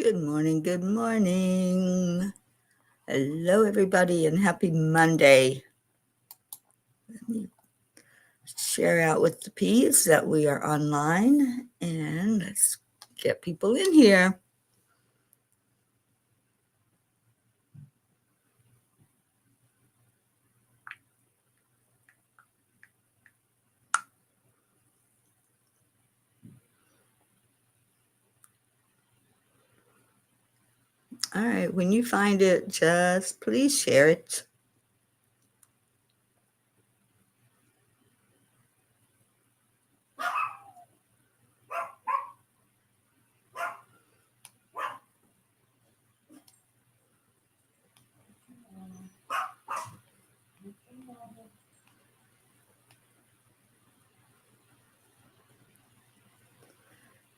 Good morning, good morning. Hello, everybody, and happy Monday. Let me share out with the P's that we are online, and let's get people in here. All right, when you find it, just please share it.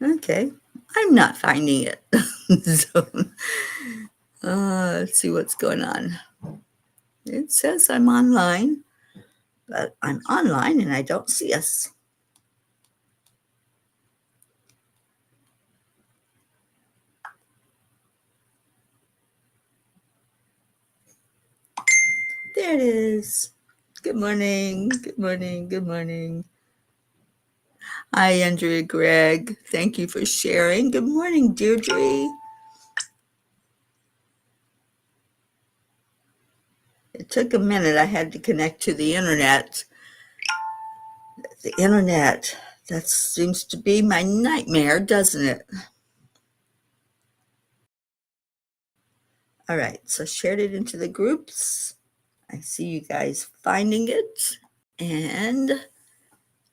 Okay, I'm not finding it. So let's see what's going on. It says I'm online, but I'm online and I don't see us. There it is. Good morning, good morning, good morning. Hi, Andrea Gregg. Thank you for sharing. Good morning, Deirdre. It took a minute. I had to connect to the internet. The internet, that seems to be my nightmare, doesn't it? All right, so shared it into the groups. I see you guys finding it. And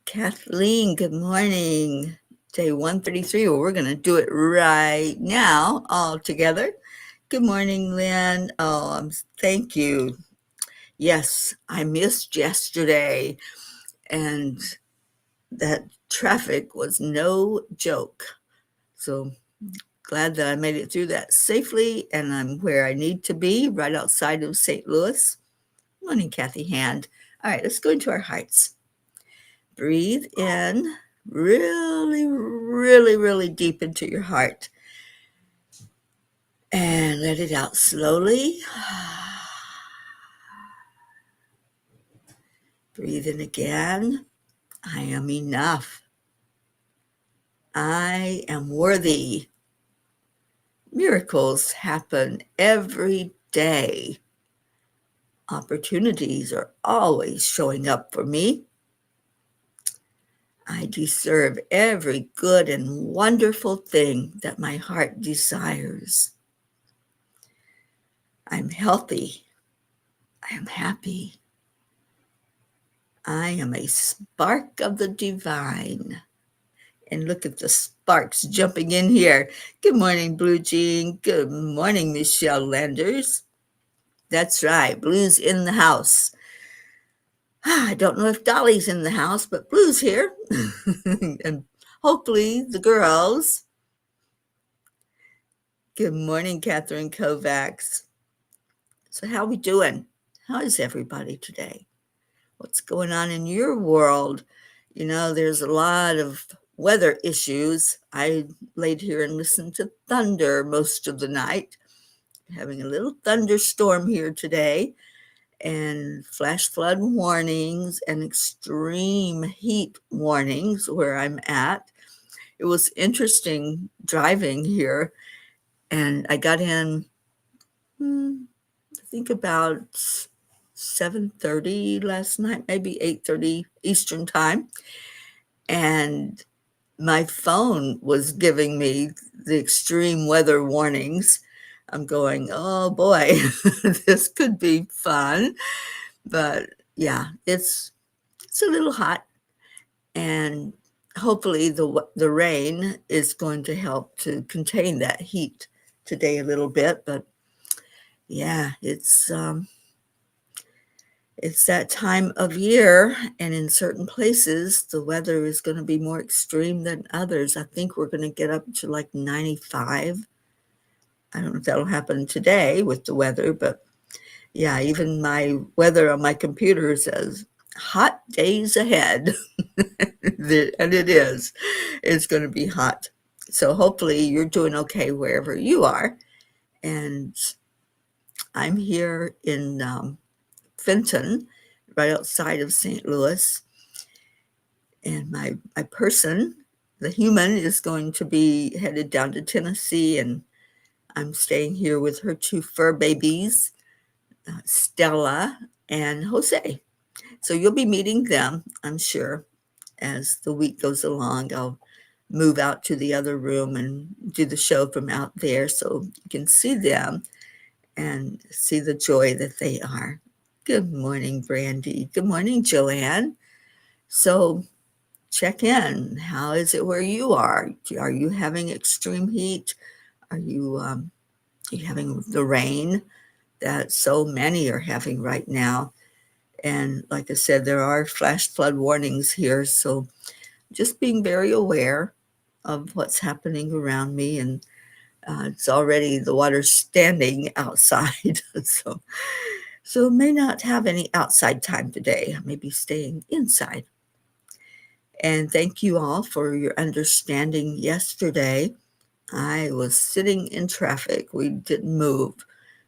Kathleen, good morning. Day 133. Well, we're going to do it right now all together. Good morning, Lynn. Oh, thank you. Yes, I missed yesterday, and that traffic was no joke. So glad that I made it through that safely, and I'm where I need to be, right outside of St. Louis. Morning, Kathy Hand. All right, let's go into our hearts. Breathe in really, really, really deep into your heart, and let it out slowly. Breathe in again. I am enough. I am worthy. Miracles happen every day. Opportunities are always showing up for me. I deserve every good and wonderful thing that my heart desires. I'm healthy. I am happy. I am a spark of the divine. And look at the sparks jumping in here. Good morning, Blue Jean. Good morning, Michelle Landers. That's right, Blue's in the house. I don't know if Dolly's in the house, but Blue's here. And hopefully the girls. Good morning, Catherine Kovacs. So how we doing? How is everybody today? What's going on in your world? You know, there's a lot of weather issues. I laid here and listened to thunder most of the night. Having a little thunderstorm here today, and flash flood warnings and extreme heat warnings where I'm at. It was interesting driving here, and I got in, I think about 7:30 last night, maybe 8:30 Eastern time, and my phone was giving me the extreme weather warnings. I'm going, oh boy, this could be fun. But yeah, it's a little hot, and hopefully the rain is going to help to contain that heat today a little bit. But yeah, it's that time of year, and in certain places the weather is going to be more extreme than others. I think we're going to get up to like 95. I don't know if that'll happen today with the weather, but yeah, even my weather on my computer says hot days ahead. And it is. It's going to be hot. So hopefully you're doing okay wherever you are. And I'm here in Fenton, right outside of St. Louis. And my person, the human, is going to be headed down to Tennessee, and I'm staying here with her two fur babies, Stella and Jose. So you'll be meeting them, I'm sure, as the week goes along. I'll move out to the other room and do the show from out there so you can see them and see the joy that they are. Good morning, Brandy. Good morning, Joanne. So check in. How is it where you are? Are you having extreme heat? Are you having the rain that so many are having right now? And like I said, there are flash flood warnings here. So just being very aware of what's happening around me. And it's already, the water's standing outside. So may not have any outside time today. I may be staying inside. And thank you all for your understanding yesterday. I was sitting in traffic. We didn't move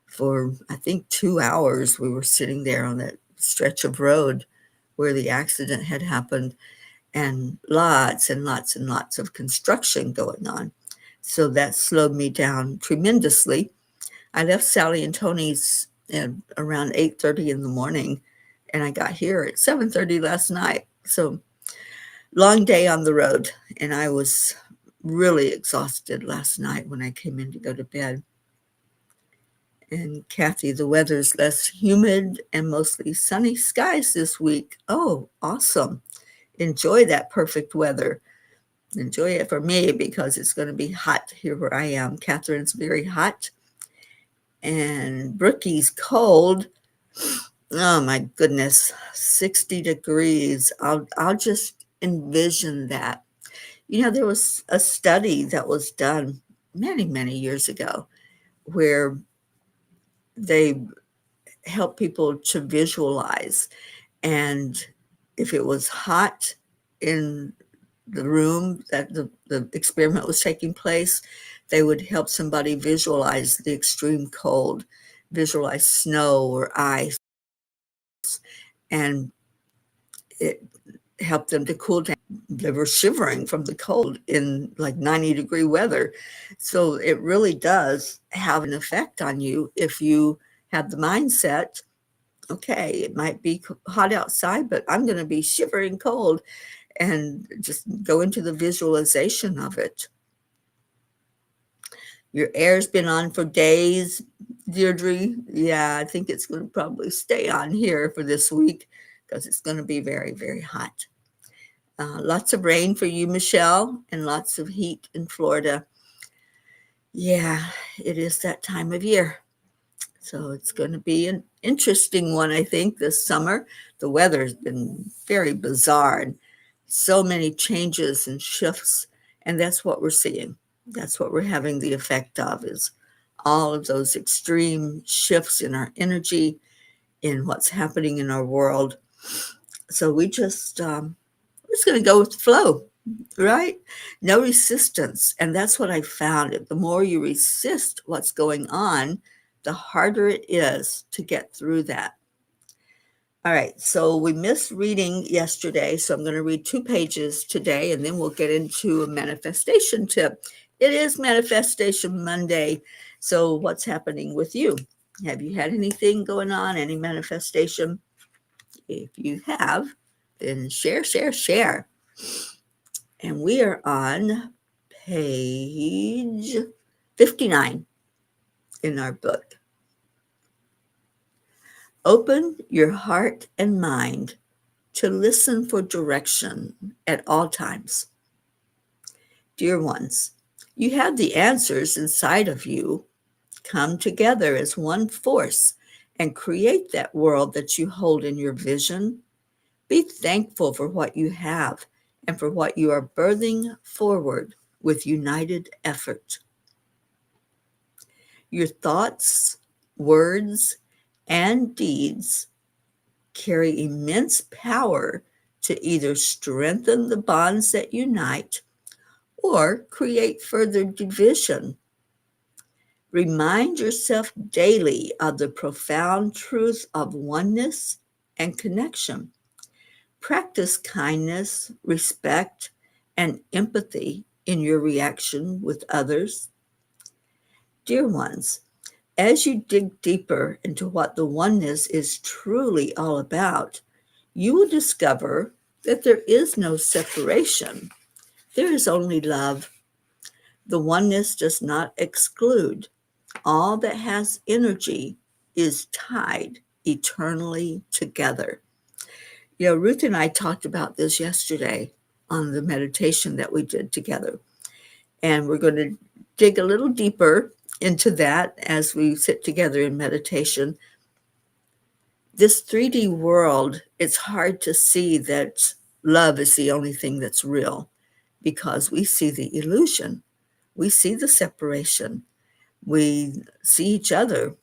for, I think, 2 hours. We were sitting there on that stretch of road where the accident had happened, and lots and lots and lots of construction going on. So that slowed me down tremendously. I left Sally and Tony's at around 8:30 in the morning, and I got here at 7:30 last night. So long day on the road, and I was really exhausted last night when I came in to go to bed. And Kathy, the weather's less humid and mostly sunny skies this week. Oh, awesome. Enjoy that perfect weather. Enjoy it for me because it's going to be hot here where I am. Catherine's very hot. And Brookie's cold. Oh my goodness, 60 degrees. I'll just envision that. You know, there was a study that was done many, many years ago where they helped people to visualize. And if it was hot in the room that the experiment was taking place, they would help somebody visualize the extreme cold, visualize snow or ice, and it helped them to cool down. They were shivering from the cold in like 90-degree weather. So it really does have an effect on you if you have the mindset, okay, it might be hot outside, but I'm going to be shivering cold, and just go into the visualization of it. Your air's been on for days, Deirdre. Yeah, I think it's going to probably stay on here for this week because it's going to be very, very hot. Lots of rain for you, Michelle, and lots of heat in Florida. Yeah, it is that time of year. So it's going to be an interesting one, I think, this summer. The weather has been very bizarre and so many changes and shifts, and that's what we're seeing. That's what we're having the effect of, is all of those extreme shifts in our energy, in what's happening in our world. So we're just going to go with the flow, right? No resistance. And that's what I found. The more you resist what's going on, the harder it is to get through that. All right, so we missed reading yesterday, so I'm going to read 2 pages today, and then we'll get into a manifestation tip. It is Manifestation Monday, so what's happening with you? Have you had anything going on, any manifestation? If you have, then share, share, share. And we are on page 59 in our book. Open your heart and mind to listen for direction at all times. Dear ones, you have the answers inside of you. Come together as one force and create that world that you hold in your vision. Be thankful for what you have and for what you are birthing forward with united effort. Your thoughts, words, and deeds carry immense power to either strengthen the bonds that unite or create further division. Remind yourself daily of the profound truth of oneness and connection. Practice kindness, respect, and empathy in your reaction with others. Dear ones, as you dig deeper into what the oneness is truly all about, you will discover that there is no separation. There is only love. The oneness does not exclude. All that has energy is tied eternally together. Ruth and I talked about this yesterday on the meditation that we did together. And we're going to dig a little deeper into that as we sit together in meditation. This 3D world, it's hard to see that love is the only thing that's real because we see the illusion. We see the separation. We see each other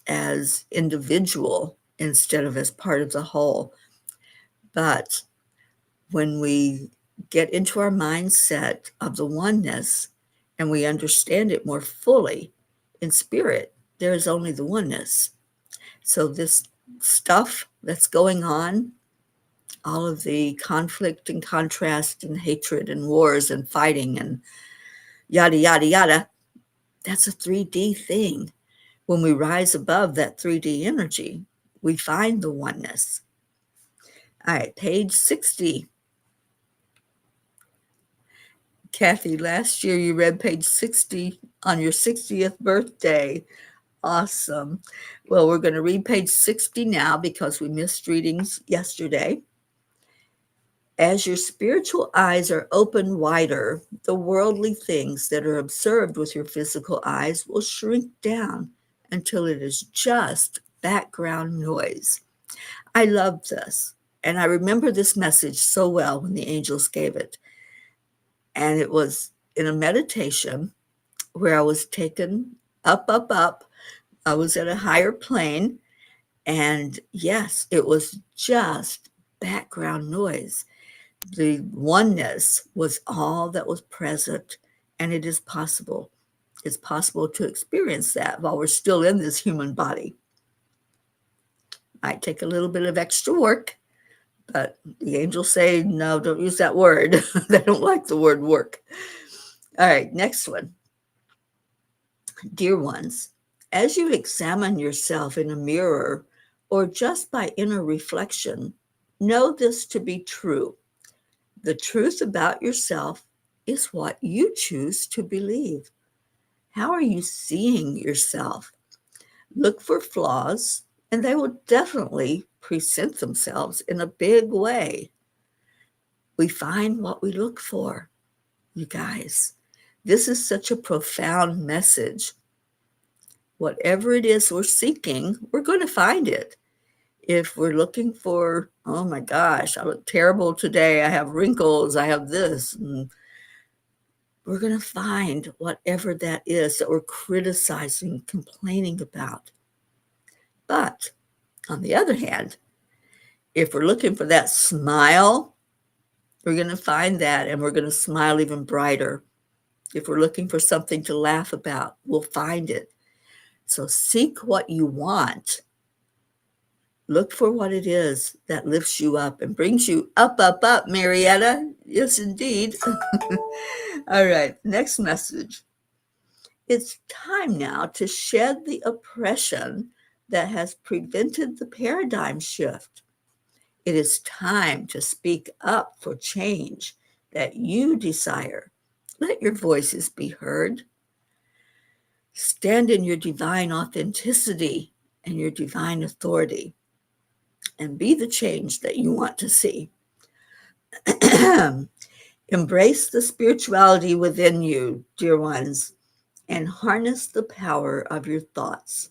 as individual instead of as part of the whole. But when we get into our mindset of the oneness and we understand it more fully in spirit, there is only the oneness. So this stuff that's going on, all of the conflict and contrast and hatred and wars and fighting and yada, yada, yada, that's a 3D thing. When we rise above that 3D energy, we find the oneness. All right, page 60. Kathy, last year you read page 60 on your 60th birthday. Awesome. Well, we're going to read page 60 now because we missed readings yesterday. As your spiritual eyes are open wider, the worldly things that are observed with your physical eyes will shrink down until it is just background noise. I love this. And I remember this message so well when the angels gave it. And it was in a meditation where I was taken up, up, up. I was at a higher plane. And yes, it was just background noise. The oneness was all that was present. And it is possible. It's possible to experience that while we're still in this human body. Might take a little bit of extra work, but the angels say, no, don't use that word. They don't like the word work. All right, next one. Dear ones, as you examine yourself in a mirror or just by inner reflection, know this to be true. The truth about yourself is what you choose to believe. How are you seeing yourself? Look for flaws, and they will definitely present themselves in a big way. We find what we look for, you guys. This is such a profound message. Whatever it is we're seeking, we're going to find it. If we're looking for, oh my gosh, I look terrible today, I have wrinkles, I have this, and we're going to find whatever that is that we're criticizing, complaining about. But on the other hand, if we're looking for that smile, we're going to find that and we're going to smile even brighter. If we're looking for something to laugh about, we'll find it. So seek what you want. Look for what it is that lifts you up and brings you up, up, up, Marietta. Yes, indeed. All right, next message. It's time now to shed the oppression that has prevented the paradigm shift. It is time to speak up for change that you desire. Let your voices be heard. Stand in your divine authenticity and your divine authority and be the change that you want to see. Embrace the spirituality within you, dear ones, and harness the power of your thoughts.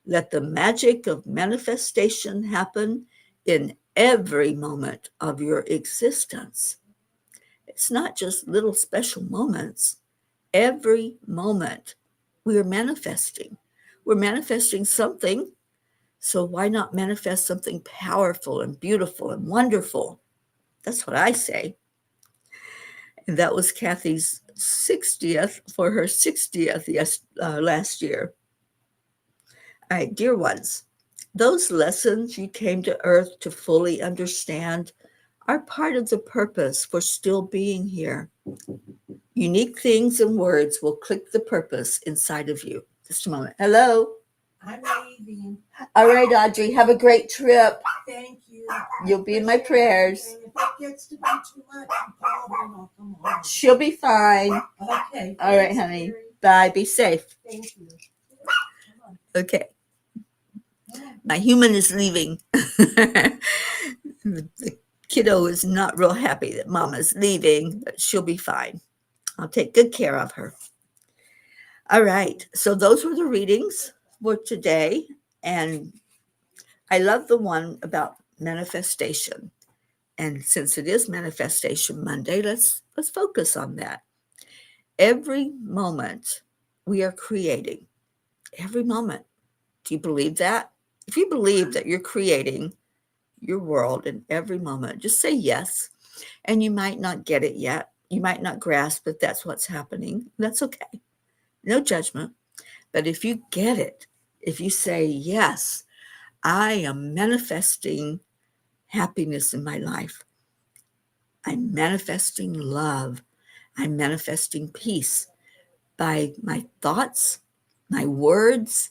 Let the magic of manifestation happen in every moment of your existence. It's not just little special moments. Every moment we are manifesting. We're manifesting something, so why not manifest something powerful and beautiful and wonderful? That's what I say. And that was Kathy's 60th for her 60th last year. All right, dear ones, those lessons you came to Earth to fully understand are part of the purpose for still being here. Unique things and words will click the purpose inside of you. Just a moment. Hello. I'm leaving. All right, Audrey, have a great trip. Thank you. You'll be in my prayers. And if it gets to be too much, you call me and I'll come on. She'll be fine. Okay. All right, honey. Bye. Be safe. Thank you. Okay. My human is leaving. The kiddo is not real happy that Mama's leaving, but she'll be fine. I'll take good care of her. All right. So those were the readings for today. And I love the one about manifestation. And since it is Manifestation Monday, let's focus on that. Every moment we are creating. Every moment. Do you believe that? If you believe that you're creating your world in every moment, just say yes. And you might not get it yet. You might not grasp that that's what's happening. That's okay. No judgment. But if you get it, if you say, yes, I am manifesting happiness in my life. I'm manifesting love. I'm manifesting peace by my thoughts, my words,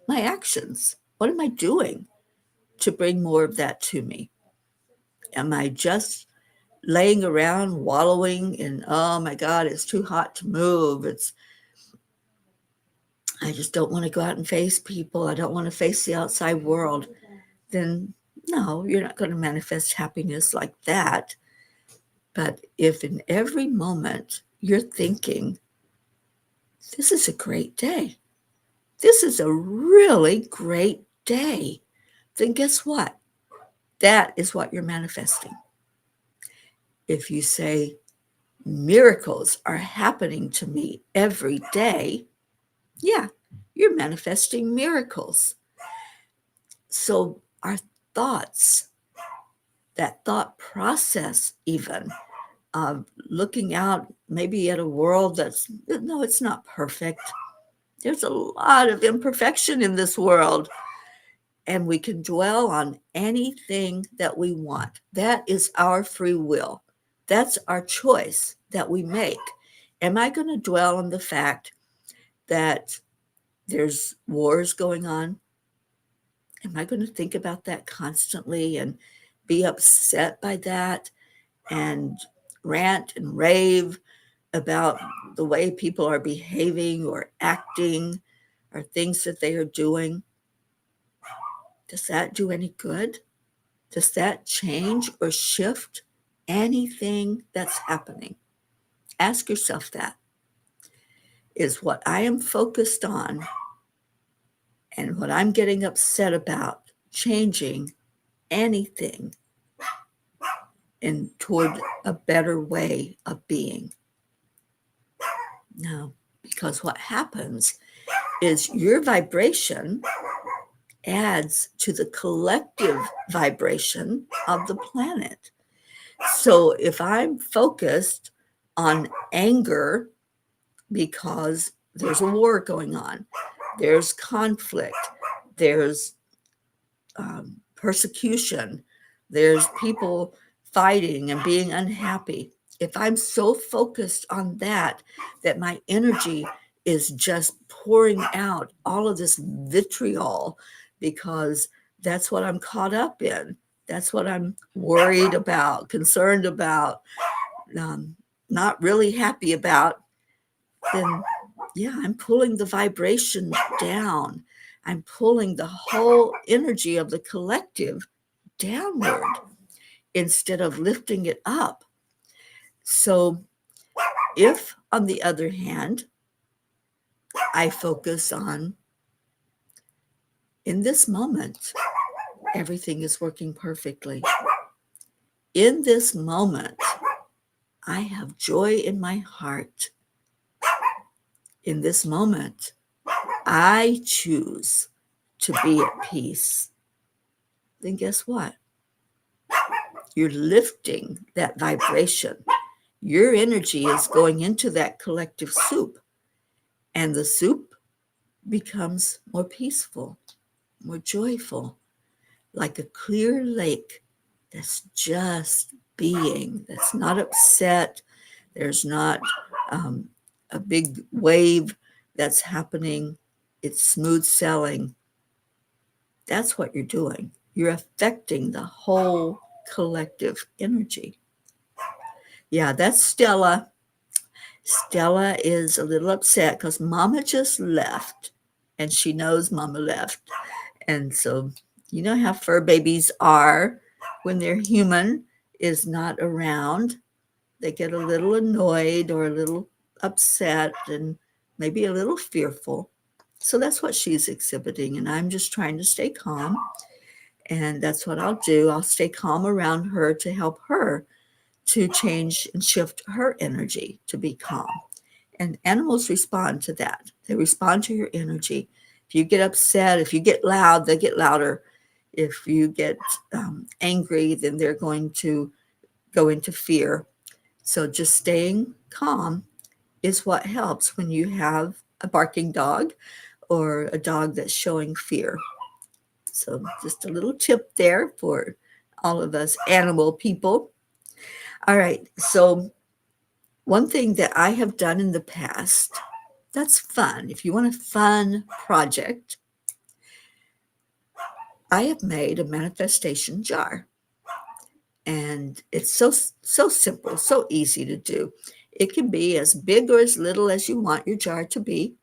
my actions. What am I doing to bring more of that to me? Am I just laying around wallowing in, oh my God, it's too hot to move. I just don't want to go out and face people. I don't want to face the outside world. Then no, you're not going to manifest happiness like that. But if in every moment you're thinking, this is a great day. This is a really great day. Then guess what? That is what you're manifesting. If you say, miracles are happening to me every day, yeah, you're manifesting miracles. So our thoughts, that thought process even, of looking out maybe at a world that's, no, it's not perfect. There's a lot of imperfection in this world. And we can dwell on anything that we want. That is our free will. That's our choice that we make. Am I going to dwell on the fact that there's wars going on? Am I going to think about that constantly and be upset by that and rant and rave about the way people are behaving or acting or things that they are doing? Does that do any good? Does that change or shift anything that's happening? Ask yourself that. Is what I am focused on and what I'm getting upset about changing anything in toward a better way of being? No, because what happens is your vibration adds to the collective vibration of the planet. So if I'm focused on anger because there's a war going on, there's conflict, there's persecution, there's people fighting and being unhappy. If I'm so focused on that my energy is just pouring out all of this vitriol because that's what I'm caught up in. That's what I'm worried about, concerned about, not really happy about. Then, yeah, I'm pulling the vibration down. I'm pulling the whole energy of the collective downward instead of lifting it up. So if, on the other hand, I focus on, in this moment, everything is working perfectly. In this moment, I have joy in my heart. In this moment, I choose to be at peace. Then guess what? You're lifting that vibration. your energy is going into that collective soup, and the soup becomes more peaceful, more joyful, like a clear lake that's just being, that's not upset. There's not a big wave that's happening. It's smooth sailing. That's what you're doing. You're affecting the whole collective energy. Yeah, that's Stella. Stella is a little upset because Mama just left, and she knows Mama left. And so, you know how fur babies are when their human is not around. They get a little annoyed or a little upset and maybe a little fearful. So that's what she's exhibiting. And I'm just trying to stay calm. And that's what I'll do. I'll stay calm around her to help her to change and shift her energy to be calm. And animals respond to that. They respond to your energy. If you get upset, if you get loud, they get louder. If you get angry, then they're going to go into fear. So just staying calm is what helps when you have a barking dog or a dog that's showing fear. So just a little tip there for all of us animal people. All right. So one thing that I have done in the past that's fun. If you want a fun project, I have made a manifestation jar. And it's so simple, so easy to do. It can be as big or as little as you want your jar to be,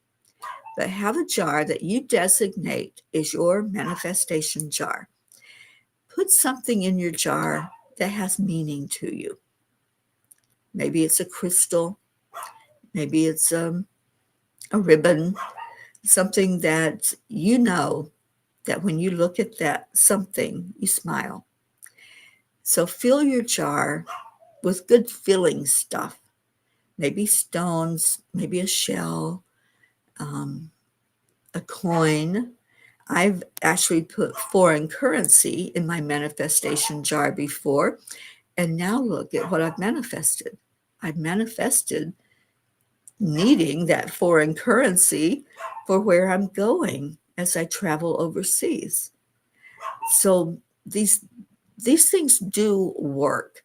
but have a jar that you designate is your manifestation jar. Put something in your jar that has meaning to you. Maybe it's a crystal, maybe it's a ribbon, something that you know that when you look at that something, you smile. So fill your jar with good feeling stuff, maybe stones, maybe a shell, a coin. I've actually put foreign currency in my manifestation jar before, and now look at what I've manifested. I've manifested needing that foreign currency for where I'm going as I travel overseas. So these things do work,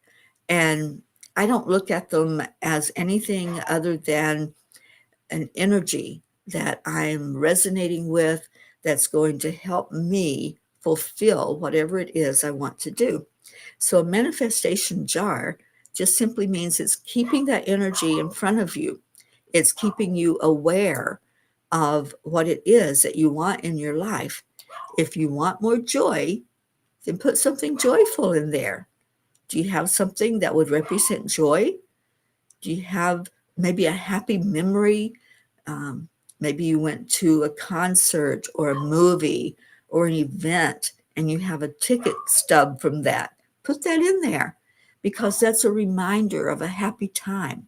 and I don't look at them as anything other than an energy that I'm resonating with that's going to help me fulfill whatever it is I want to do. So a manifestation jar just simply means it's keeping that energy in front of you. It's keeping you aware of what it is that you want in your life. If you want more joy, then put something joyful in there. Do you have something that would represent joy? Do you have maybe a happy memory? Maybe you went to a concert or a movie or an event and you have a ticket stub from that. Put that in there because that's a reminder of a happy time.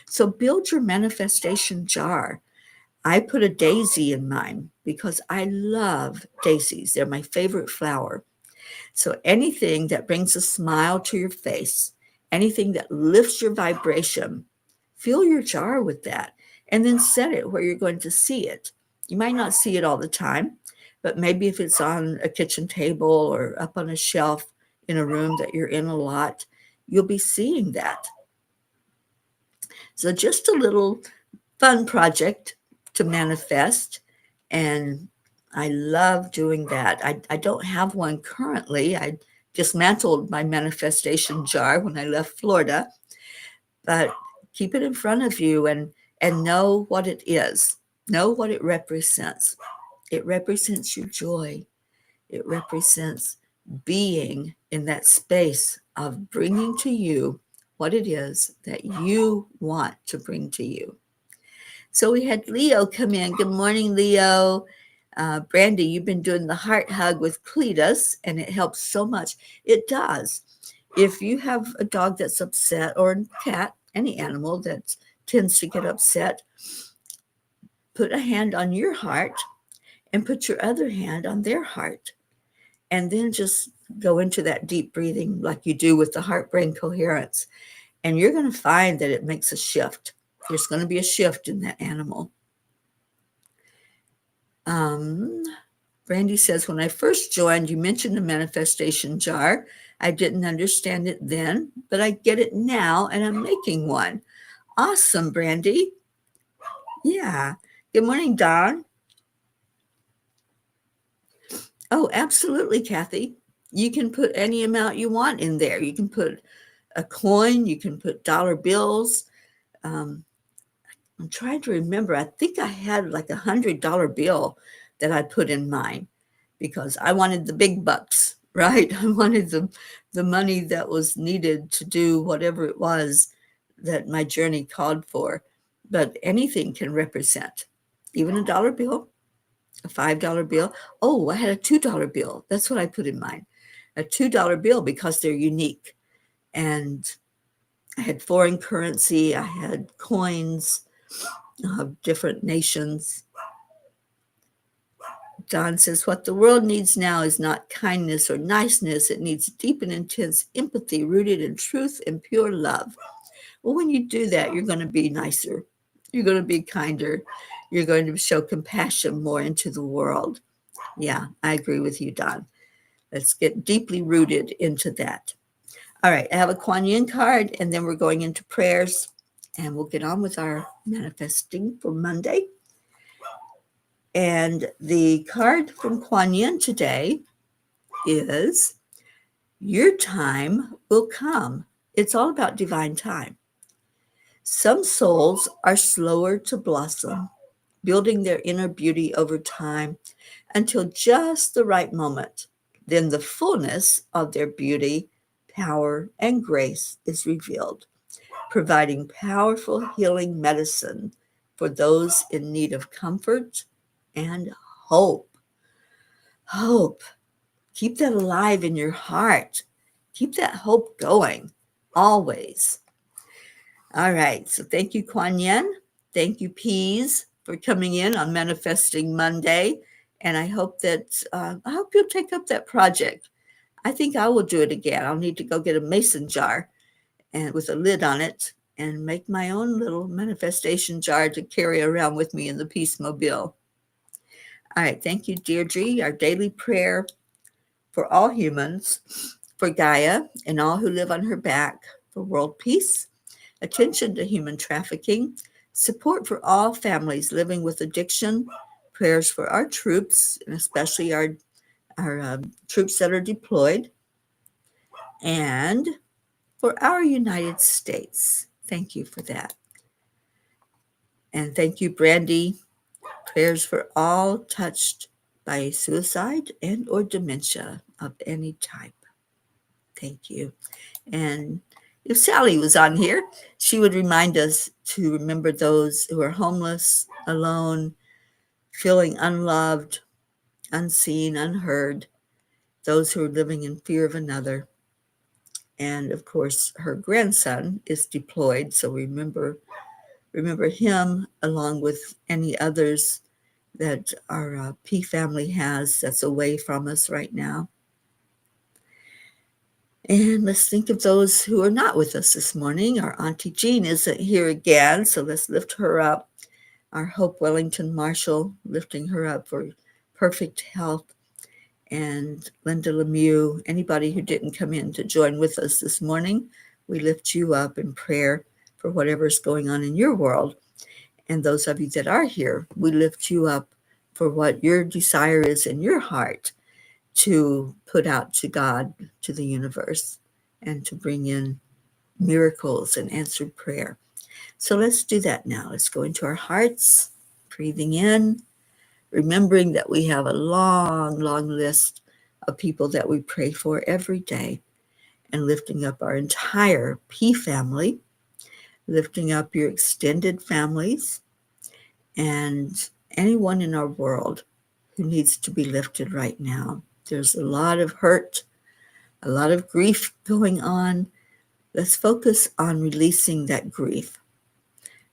So build your manifestation jar. I put a daisy in mine because I love daisies. They're my favorite flower. So anything that brings a smile to your face, anything that lifts your vibration, fill your jar with that and then set it where you're going to see it. You might not see it all the time, but maybe if it's on a kitchen table or up on a shelf in a room that you're in a lot, you'll be seeing that. So just a little fun project to manifest, and I love doing that. I don't have one currently. I dismantled my manifestation jar when I left Florida, but keep it in front of you and know what it is. Know what it represents. It represents your joy. It represents being in that space of bringing to you what it is that you want to bring to you. So we had Leo come in. Good morning, Leo. Brandy, you've been doing the heart hug with Cletus, and it helps so much. It does. If you have a dog that's upset, or a cat, any animal that tends to get upset, put a hand on your heart and put your other hand on their heart. And then just go into that deep breathing like you do with the heart-brain coherence. And you're going to find that it makes a shift. There's going to be a shift in that animal. Brandy says, when I first joined, you mentioned the manifestation jar. I didn't understand it then, but I get it now, and I'm making one. Awesome, Brandy. Yeah. Good morning, Don. Oh, absolutely, Kathy. You can put any amount you want in there. You can put a coin. You can put dollar bills. I'm trying to remember. I think I had like $100 bill that I put in mine because I wanted the big bucks, right? I wanted the money that was needed to do whatever it was that my journey called for. But anything can represent, even a dollar bill, a $5 bill. Oh, I had a $2 bill. That's what I put in mine. A $2 bill because they're unique. And I had foreign currency. I had coins of different nations. Don says, what the world needs now is not kindness or niceness. It needs deep and intense empathy rooted in truth and pure love. Well, when you do that, you're going to be nicer. You're going to be kinder. You're going to show compassion more into the world. Yeah, I agree with you, Don. Let's get deeply rooted into that. All right, I have a Kuan Yin card, and then we're going into prayers, and we'll get on with our manifesting for Monday. And the card from Kuan Yin today is your time will come. It's all about divine time. Some souls are slower to blossom, building their inner beauty over time until just the right moment. Then the fullness of their beauty, power, and grace is revealed, providing powerful healing medicine for those in need of comfort and hope. Hope. Keep that alive in your heart. Keep that hope going always. All right. So thank you, Kuan Yin. Thank you, Peas, for coming in on Manifesting Monday. And I hope you'll take up that project. I think I will do it again. I'll need to go get a mason jar and with a lid on it and make my own little manifestation jar to carry around with me in the Peace Mobile. All right. Thank you, Deirdre. Our daily prayer for all humans, for Gaia and all who live on her back, for world peace, attention to human trafficking, support for all families living with addiction, prayers for our troops, and especially our troops that are deployed, and for our United States. Thank you for that. And thank you, Brandy. Prayers for all touched by suicide and or dementia of any type. Thank you. And if Sally was on here, she would remind us to remember those who are homeless, alone, feeling unloved, unseen, unheard, those who are living in fear of another. And of course, her grandson is deployed, so remember him along with any others that our P family has that's away from us right now. And let's think of those who are not with us this morning. Our Auntie Jean isn't here again, so let's lift her up. Our Hope Wellington Marshall, lifting her up for perfect health. And Linda Lemieux, anybody who didn't come in to join with us this morning, we lift you up in prayer for whatever's going on in your world. And those of you that are here, we lift you up for what your desire is in your heart to put out to God, to the universe, and to bring in miracles and answered prayer. So let's do that now. Let's go into our hearts, breathing in, remembering that we have a long, long list of people that we pray for every day, and lifting up our entire P family, lifting up your extended families, and anyone in our world who needs to be lifted right now. There's a lot of hurt, a lot of grief going on. Let's focus on releasing that grief.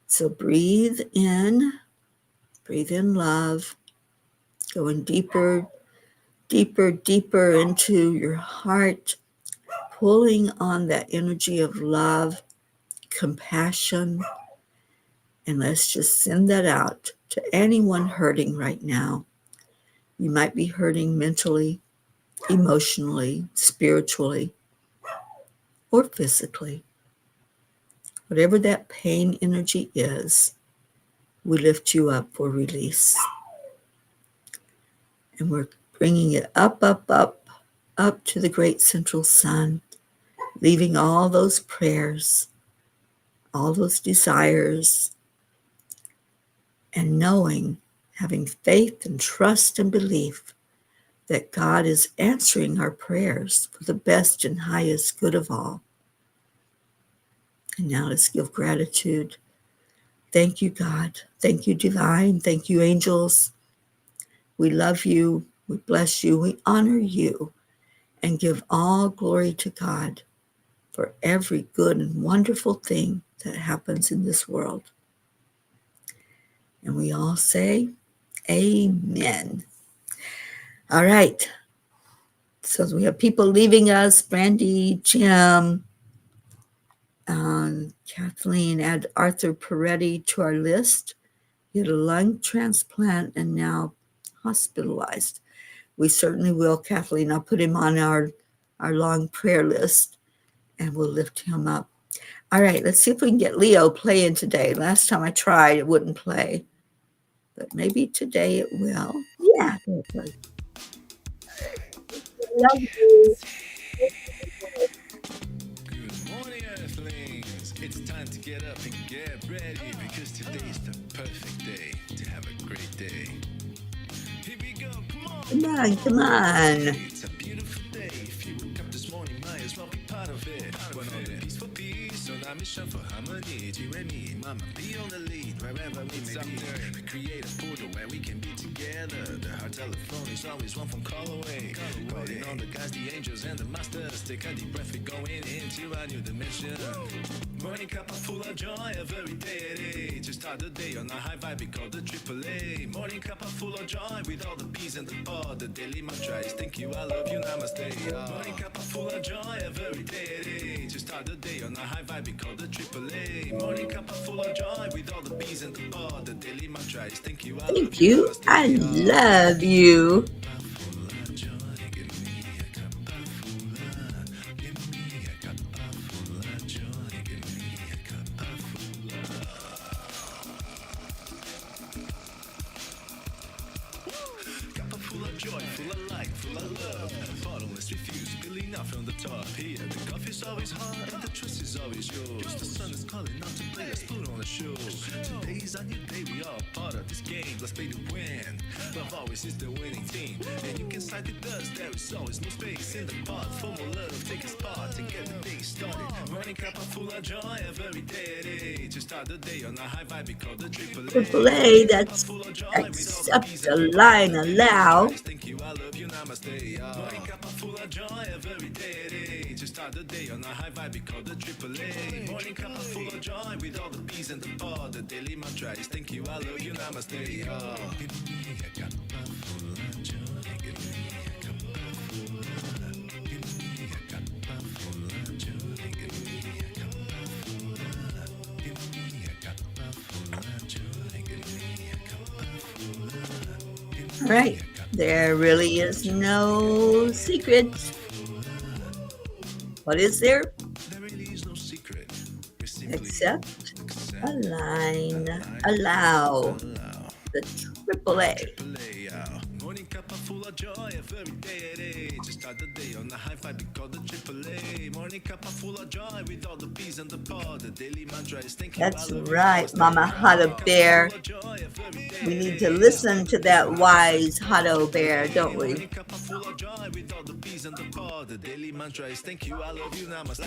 So breathe in love, going deeper, deeper, deeper into your heart, pulling on that energy of love compassion, and let's just send that out to anyone hurting right now. You might be hurting mentally, emotionally, spiritually, or physically. Whatever that pain energy is, we lift you up for release. And we're bringing it up, up, up, up to the great central sun, leaving all those prayers, all those desires, and knowing, having faith and trust and belief that God is answering our prayers for the best and highest good of all. And now let's give gratitude. Thank you, God. Thank you, Divine. Thank you, angels. We love you. We bless you. We honor you and give all glory to God for every good and wonderful thing that happens in this world. And we all say, Amen. All right. So we have people leaving us. Brandy, Jim, Kathleen, add Arthur Peretti to our list. He had a lung transplant and now hospitalized. We certainly will, Kathleen. I'll put him on our long prayer list and we'll lift him up. All right, let's see if we can get Leo playing today. Last time I tried, it wouldn't play. But maybe today it will. Yeah, there it goes. Love you. Good morning, Earthlings. It's time to get up and get ready because today's the perfect day to have a great day. Here we go, come on. Come on, come on. It's a beautiful day. If you woke up this morning, might as well be part of it. One on the peace for peace, on our mission for harmony. You and me, mama, be on the lead wherever we may be. We create a portal where we can be together. The heart telephone is always one phone call away. Calling on the guys, the angels, and the masters. Take a deep breath, we're going into a new dimension. Morning cup full of joy, every day. To start the day on a high vibe, we call the AAA. Morning cup full of joy with all the bees and the pod. The daily mantra is thank you, I love you, namaste. Morning cup full of joy, every day. To start the day on a high vibe, we call the AAA. Morning cup full of joy with all the bees and the pod. The daily mantra is thank you, I love you, Thank you. namaste. I love you. Joy, full of light, full of love. Bottomless refuse, spilling out from the top. Here, the coffee's always hot and the trust is always yours. The sun is calling out to play, let's put on a show. Today's a new day, we are part of this game. Let's play to win. Love always is the winning team. And you can side with us, there is always no space in the pot. For more love, take a spot and get the day started. Morning cup full of joy, every day. To start the day on a high vibe, we call the AAA. AAA, that's accept, align, allow. Thank you, I love you, namaste. Morning cup full of joy every day. To start the day on a high vibe, we call the AAA. Morning cup full of joy with all the bees and the pod. The daily mantra is thank you, I love you, namaste. Give me a cup full of joy. Give me a cup full of. Give me a cup full of joy. Give me a cup full of. Give me a cup full of joy. Give me a cup full of. All right. There really is no secret. What is there? There really is no secret. We simply Accept, accept, align, allow. The AAA. Morning cup full of joy every day. To start the day on a high vibe, we call the AAA. Morning cup full of joy with all the bees and the pod. The daily mantra is thank you. That's right, Mama Hotto Bear. We need to listen to that wise Hotto Bear, don't we? Morning cup full of joy with all the bees and the pod. The daily mantra is thank you, I love you, namaste.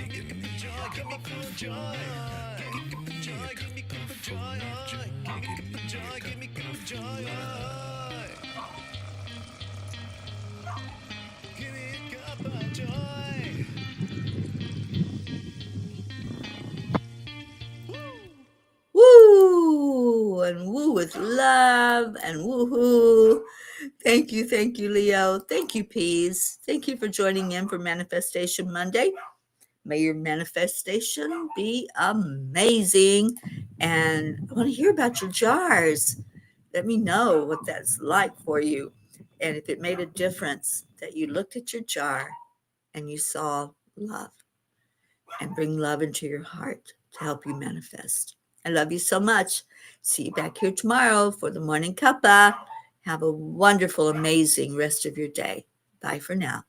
Give me a cup of joy. Cup of joy. joy. Give me joy, give me Cuppa joy. Give me a Cuppa joy. Woo! And woo with love and woohoo. Thank you, Leo. Thank you, Peas. Thank you for joining in for Manifestation Monday. May your manifestation be amazing. And I want to hear about your jars. Let me know what that's like for you. And if it made a difference that you looked at your jar and you saw love, and bring love into your heart to help you manifest. I love you so much. See you back here tomorrow for the Morning Cuppa. Have a wonderful, amazing rest of your day. Bye for now.